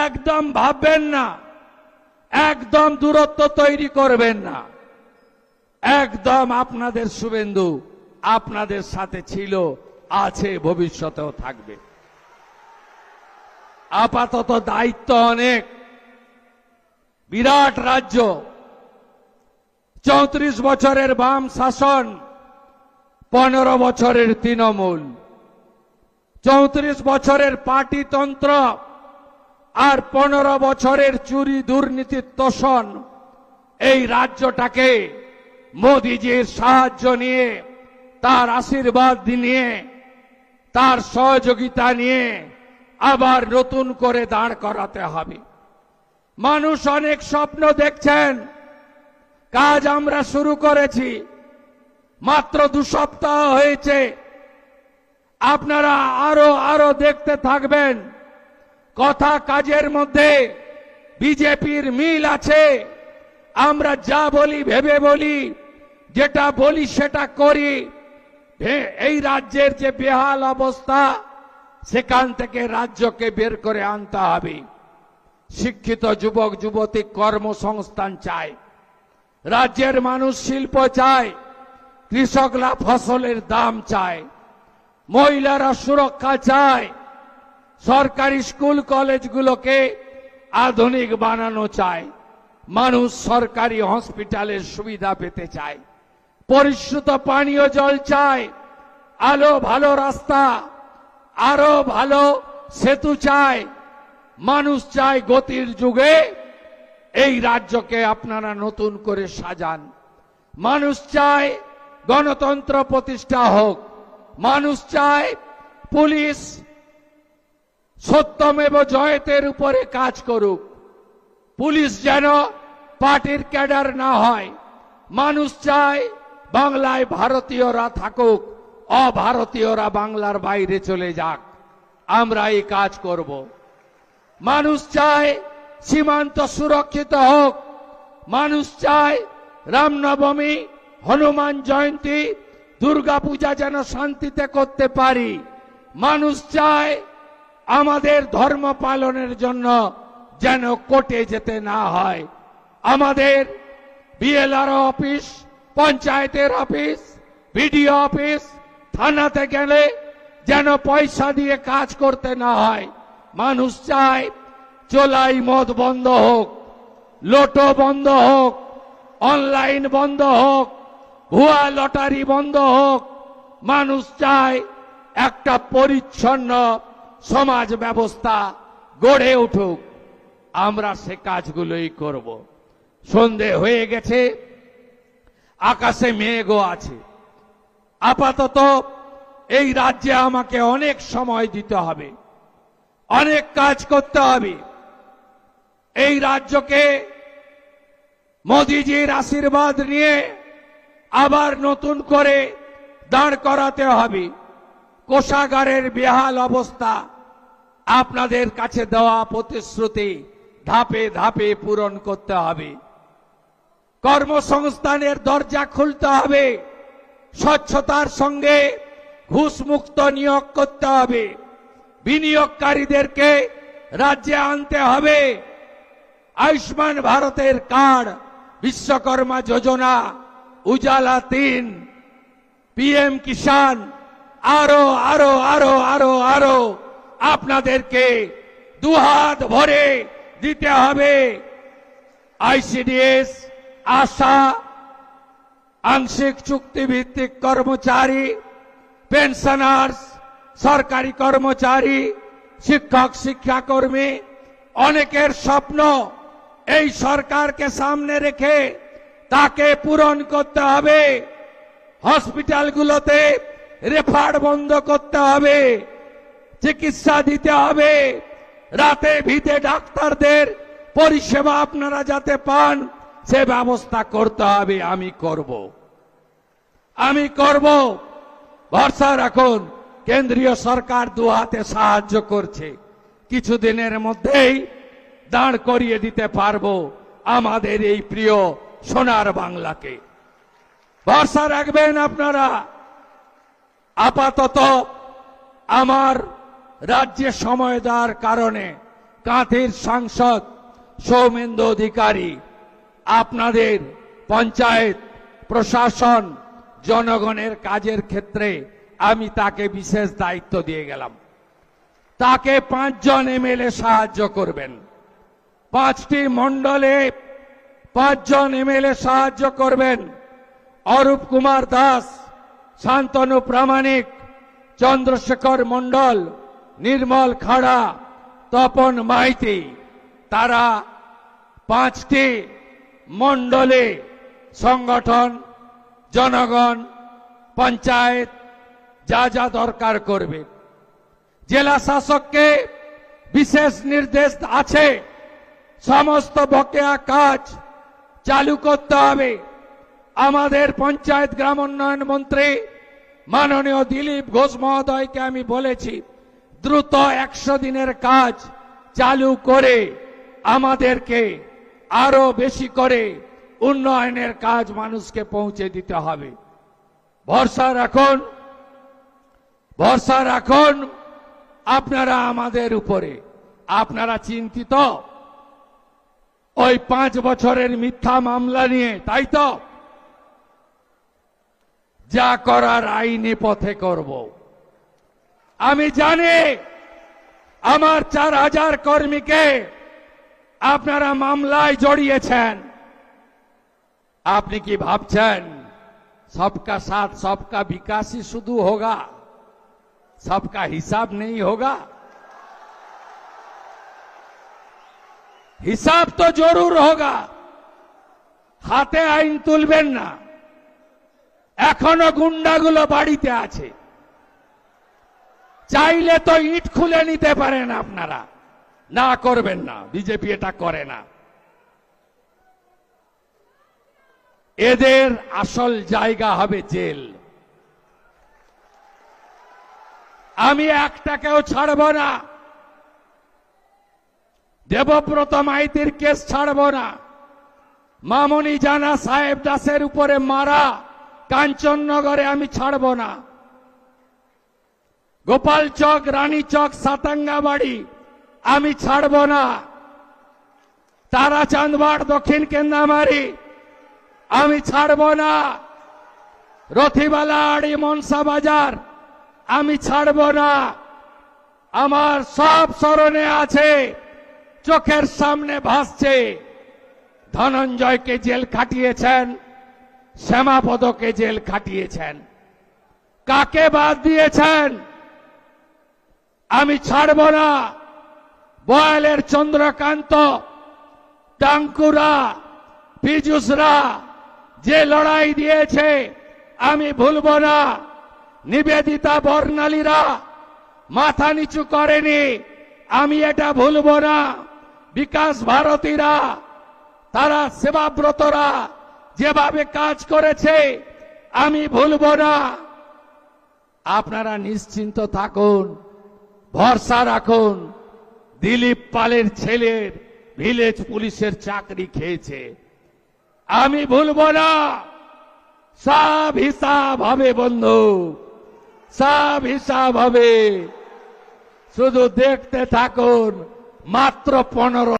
একদম ভাববেন না, একদম দূরত্ব তৈরি করবেন না। একদম আপনাদের শুভেন্দু আপনাদের সাথে ছিল, আছে, ভবিষ্যতেও থাকবে। আপাতত দায়িত্ব অনেক, বিরাট রাজ্য, 34 বছরের বাম শাসন, 15 বছরের তৃণমূল, 34 বছরের পার্টিতন্ত্র আর 15 বছরের চুরি দুর্নীতির তোষণ। এই রাজ্যটাকে মোদিজির সাহায্য নিয়ে, তার আশীর্বাদ নিয়ে, তার সহযোগিতা নিয়ে আবার নতুন করে দাঁড় করাতে হবে। মানুষ অনেক স্বপ্ন দেখছেন, কাজ আমরা শুরু করেছি, মাত্র 2 সপ্তাহ হয়েছে। আপনারা আরো দেখতে থাকবেন। কথা কাজের মধ্যে বিজেপির মিল আছে। আমরা যা বলি ভেবে বলি, যেটা বলি সেটা করি। এই রাজ্যের যে বেহাল অবস্থা, সেখান থেকে রাজ্যকে বের করে আনতে হবে। শিক্ষিত যুবক যুবতী কর্মসংস্থান চায়, রাজ্যের মানুষ শিল্প চায়, কৃষকরা ফসলের দাম চায়, মহিলারা সুরক্ষা চায়, সরকারি স্কুল কলেজগুলোকে আধুনিক বানানো চায়, মানুষ সরকারি হসপিটালের সুবিধা পেতে চায়, পরিশুদ্ধ পানীয় জল চায়, আলো ভালো রাস্তা, আরো ভালো সেতু চায়। মানুষ চায় গতির যুগে এই রাজ্যকে আপনারা নতুন করে সাজান। মানুষ চায় গণতন্ত্র প্রতিষ্ঠা হোক। মানুষ চায় পুলিশ সত্যমেব জয়তের উপরে কাজ করুক। পুলিশ যেন পার্টির ক্যাডার না হয়। মানুষ চায় বাংলায় ভারতীয়রা থাকুক, অভারতীয়রা বাংলার বাইরে চলে যাক। আমরা এই কাজ করব। মানুষ চায় সীমান্ত সুরক্ষিত হোক। মানুষ চায় রামনবমী, হনুমান জয়ন্তী, দুর্গাপূজা যেন শান্তিতে করতে পারি। মানুষ চায় আমাদের ধর্ম পালনের জন্য যেন কোর্টে যেতে না হয়। আমাদের বিএলআরও অফিস, পঞ্চায়েতের অফিস, বিডিও অফিস, থানাতে গেলে যেন পয়সা দিয়ে কাজ করতে না হয়। মানুষ চায় চোলাই মদ বন্ধ হোক, লোটো বন্ধ হোক, অনলাইন বন্ধ হোক, ভুয়া লটারি বন্ধ হোক। মানুষ চায় একটা পরিচ্ছন্ন সমাজ ব্যবস্থা গড়ে উঠুক। আমরা সে কাজগুলোই করব। সন্ধে হয়ে গেছে, আকাশে মেঘও আছে। আপাতত এই রাজ্যে আমাকে অনেক সময় দিতে হবে, অনেক কাজ করতে হবে। এই রাজ্যকে মোদিজির আশীর্বাদ নিয়ে আবার নতুন করে দাঁড় করাতে হবে। কোষাগারের বেহাল অবস্থা, আপনাদের কাছে দেওয়া প্রতিশ্রুতি ধাপে ধাপে পূরণ করতে হবে। কর্মসংস্থানের দরজা খুলতে হবে। স্বচ্ছতার সঙ্গে ঘুষমুক্ত নিয়োগ করতে হবে। বিনিয়োগকারীদেরকে রাজ্যে আনতে হবে। আয়ুষ্মান ভারতের কার্ড, বিশ্বকর্মা যোজনা, উজালা 3, পিএম কিষাণ, আরো আরো আরো আরো আরো আপনাদেরকে দুহাত ভরে দিতে হবে। আইসিডিএস, আশা, আংশিক চুক্তিভিত্তিক কর্মচারী, পেনশনার্স, সরকারি কর্মচারী, শিক্ষক শিক্ষাকর্মী, অনেকের স্বপ্ন এই সরকারকে সামনে রেখে তাকে পূরণ করতে হবে। হসপিটালগুলোতে রেফার বন্ধ করতে হবে, চিকিৎসা দিতে হবে। রাতে ভিতে ডাক্তারদের পরিষেবা আপনারা যাতে পান সে ব্যবস্থা করতে হবে। আমি করব। ভরসা রাখুন, কেন্দ্রীয় সরকার দুহাতে সাহায্য করছে। কিছুদিনের মধ্যেই দাঁড় করিয়ে দিতে পারবো আমাদের এই প্রিয় সোনার বাংলাকে। ভরসা রাখবেন আপনারা। আপাতত আমার রাজ্যে সময় দেওয়ার কারণে কাঁথির সাংসদ সৌমেন্দু অধিকারী আপনাদের পঞ্চায়েত প্রশাসন জনগণের কাজের ক্ষেত্রে আমি তাকে বিশেষ দায়িত্ব দিয়ে গেলাম। তাকে 5 জন এমএলএ সাহায্য করবেন, 5টি মণ্ডলে 5 জন এমএলএ সাহায্য করবেন। অরূপ কুমার দাস, শান্তনু প্রামাণিক, চন্দ্রশেখর মণ্ডল, নির্মল খাড়া, তপন মাইতি, তারা 5টি মণ্ডলে সংগঠন, জনগণ, পঞ্চায়েত যা যা দরকার করবে। জেলা শাসককে বিশেষ নির্দেশ আছে, সমস্ত বকেয়া কাজ চালু করতে হবে। আমাদের পঞ্চায়েত গ্রাম উন্নয়ন মন্ত্রী মাননীয় দিলীপ ঘোষ মহোদয়কে আমি বলেছি, দ্রুত 100 দিনের কাজ চালু করে আমাদেরকে আরো বেশি করে উন্নয়নের কাজ মানুষকে পৌঁছে দিতে হবে। ভরসা রাখুন আপনারা আমাদের উপরে। আপনারা চিন্তিত ওই 5 বছরের মিথ্যা মামলা নিয়ে, তাই তো? যা করার আইনি পথে করব। আমি জানি আমার 4000 কর্মীকে আপনারা মামলায় জড়িয়েছেন। আপনি কি ভাবছেন सबका साथ सबका विकास ही शुरू होगा, सबका हिसाब नहीं होगा? हिसाब तो जरूर होगा। हाथे आईन तुलबेन ना, एखोनो गुंडागुलो बाड़ीते आछे, चाइले तो इट खुले निते पारेन आपनारा, ना करबेन ना। बीजेपी एटा करे ना। এদের আসল জায়গা হবে জেল। আমি একটাকেও ছাড়ব না। দেবব্রত মাইতির কেস ছাড়ব না। মামনি জানা সাহেব দাসের উপরে মারা কাঞ্চননগরে আমি ছাড়ব না। গোপাল চক, রানী চক, সাতাঙ্গাবাড়ি আমি ছাড়ব না। তারাচাঁদবাড়, দক্ষিণ কেন্দামারি আমি ছাড়ব না। রথিবালা, আড়ি, মনসা বাজার আমি ছাড়ব না। আমার সব স্মরণে আছে, চোখের সামনে ভাসছে। ধনঞ্জয়কে জেল খাটিয়েছেন, শ্যামাপদকে জেল খাটিয়েছেন, কাকে বাদ দিয়েছেন? আমি ছাড়ব না। বয়ালের চন্দ্রকান্ত, টাঙ্কুরা, পীযুষরা যে লড়াই দিয়েছে আমি ভুলব না। নিবেদিতা, বর্ণালীরা মাথা নিচু করেনি, আমি এটা ভুলব না। বিকাশ ভারতীরা, তারা সেবাব্রতরা যেভাবে কাজ করেছে আমি ভুলব না। আপনারা নিশ্চিন্ত থাকুন, ভরসা রাখুন। দিলীপ পালের ছেলের ভিলেজ পুলিশের চাকরি খেয়েছে, আমি ভুলব না। সব হিসাব হবে বন্ধু, সব হিসাব হবে। শুধু দেখতে থাকুন। মাত্র 15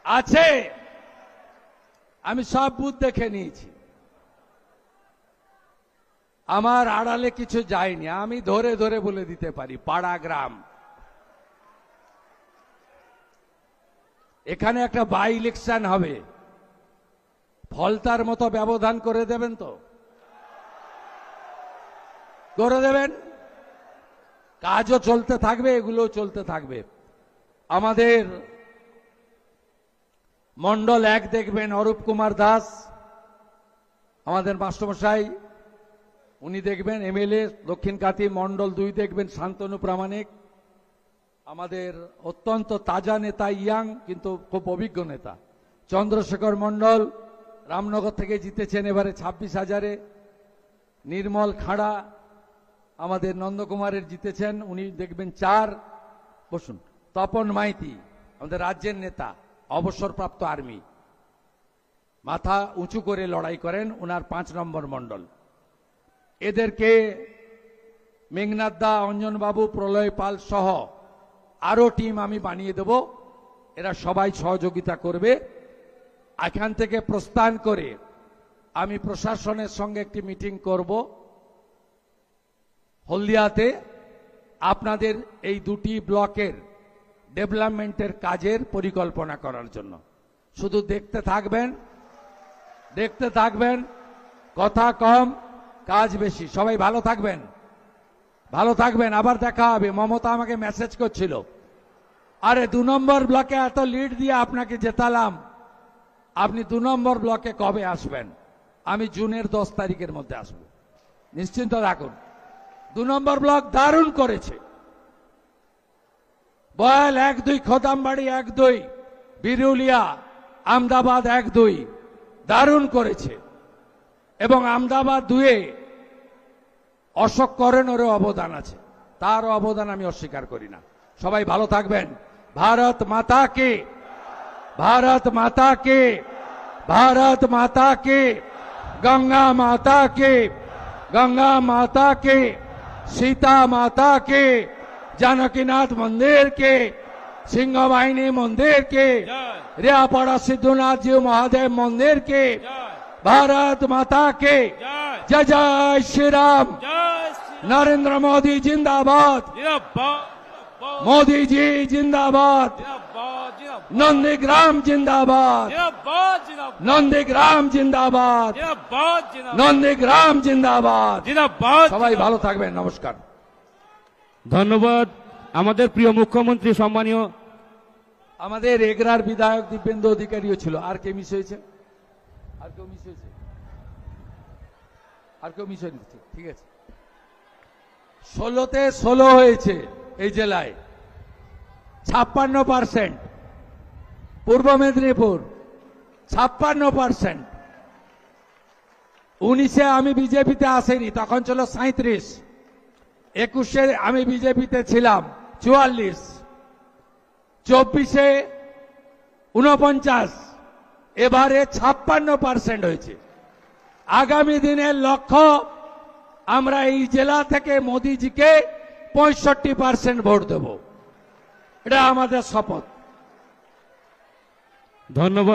আছে, আমি সব বুথ দেখে নিয়েছি। আমার আড়ালে কিছু যায়নি, আমি ধরে ধরে বলে দিতে পারি। পাড়া গ্রাম, এখানে একটা বাই ইলেকশন হবে, ফলতার মতো ব্যবধান করে দেবেন তো? করে দেবেন। কাজও চলতে থাকবে, এগুলোও চলতে থাকবে। আমাদের মন্ডল 1 দেখবেন অরূপ কুমার দাস, আমাদের মাস্টারমশাই, উনি দেখবেন এমএলএ দক্ষিণ কাতি। মন্ডল 2 দেখবেন শান্তনু প্রামাণিক, আমাদের অত্যন্ত তাজা নেতা, ইয়াং কিন্তু খুব অভিজ্ঞ নেতা। চন্দ্রশেখর মন্ডল রামনগর থেকে জিতেছেন এবারে 26,000-এ। নির্মল খাড়া আমাদের নন্দকুমারের জিতেছেন, উনি দেখবেন 4। বসুন। তপন মাইতি আমাদের রাজ্যের নেতা, অবসরপ্রাপ্ত আর্মি, মাথা উঁচু করে লড়াই করেন, ওনার 5 নম্বর মন্ডল। এদেরকে মেঘনাথ দা, অঞ্জন বাবু, প্রলয় পাল সহ আরো টিম আমি বানিয়ে দেব, এরা সবাই সহযোগিতা করবে। এখান থেকে প্রস্থান করে আমি প্রশাসনের সঙ্গে একটি মিটিং করব হলদিয়াতে, আপনাদের এই 2টি ব্লকের ডেভেলপমেন্টের কাজের পরিকল্পনা করার জন্য। শুধু দেখতে থাকবেন, দেখতে থাকবেন, কথা কম কাজ বেশি। সবাই ভালো থাকবেন, ভালো থাকবেন। আবার দেখা হবে। মমতা আমাকে মেসেজ করছিল, আরে 2 নম্বর ব্লকে এত লিড দিয়ে আপনাকে জেতালাম, আপনি 2 নম্বর ব্লকে কবে আসবেন? আমি জুনের 10 তারিখের মধ্যে আসব, নিশ্চিন্ত রাখুন। 2 নম্বর ব্লক দারুণ করেছে। বয়াল 1-2, খোদামবাড়ি 1-2, বিরুলিয়া, আমদাবাদ 1-2 দারুণ করেছে। এবং আমদাবাদ 2-এ অশোক করেনেরও অবদান আছে, তারও অবদান আমি অস্বীকার করি না। সবাই ভালো থাকবেন। ভারত মাতা কে, ভারত মাতা কে, ভারত মাতা কে, গঙ্গা মাতা কে, গঙ্গা মাতা के, सीता माता के, जानकीनाथ मंदिर के, सिंह वाहिनी मंदिर के, रियापाड़ा सिद्धनाथ जी महादेव मंदिर के, भारत माता के, जय जय श्री राम। नरेंद्र मोदी जिंदाबाद, मोदी जी जिंदाबाद, नंदीग्राम जिंदाबाद, नंदीग्राम जिंदाबाद, नंदीग्राम जिंदाबाद। সবাই ভালো থাকবেন, নমস্কার। ধন্যবাদ। আমাদের প্রিয় মুখ্যমন্ত্রী সম্মানীয় আমাদের এগরার বিধায়ক দীপেন্দু অধিকারীও ছিল। আর কে মিস হয়েছে? আর কেউ মিস হয়েছে? আর কেউ মিস হয়নি? ঠিক আছে। 16তে 16 হয়েছে এই জেলায়, 56%। পূর্ব মেদিনীপুর 56%। 19-এ আমি বিজেপিতে আসেনি, তখন ছিল 37। 21-এ আমি বিজেপিতে ছিলাম 44। 24-এ 49, এবারে 56% হয়েছে। আগামী দিনের লক্ষ্য, আমরা এই জেলা থেকে মোদিজিকে 65% ভোট দেব, এটা আমাদের শপথ। ধন্যবাদ।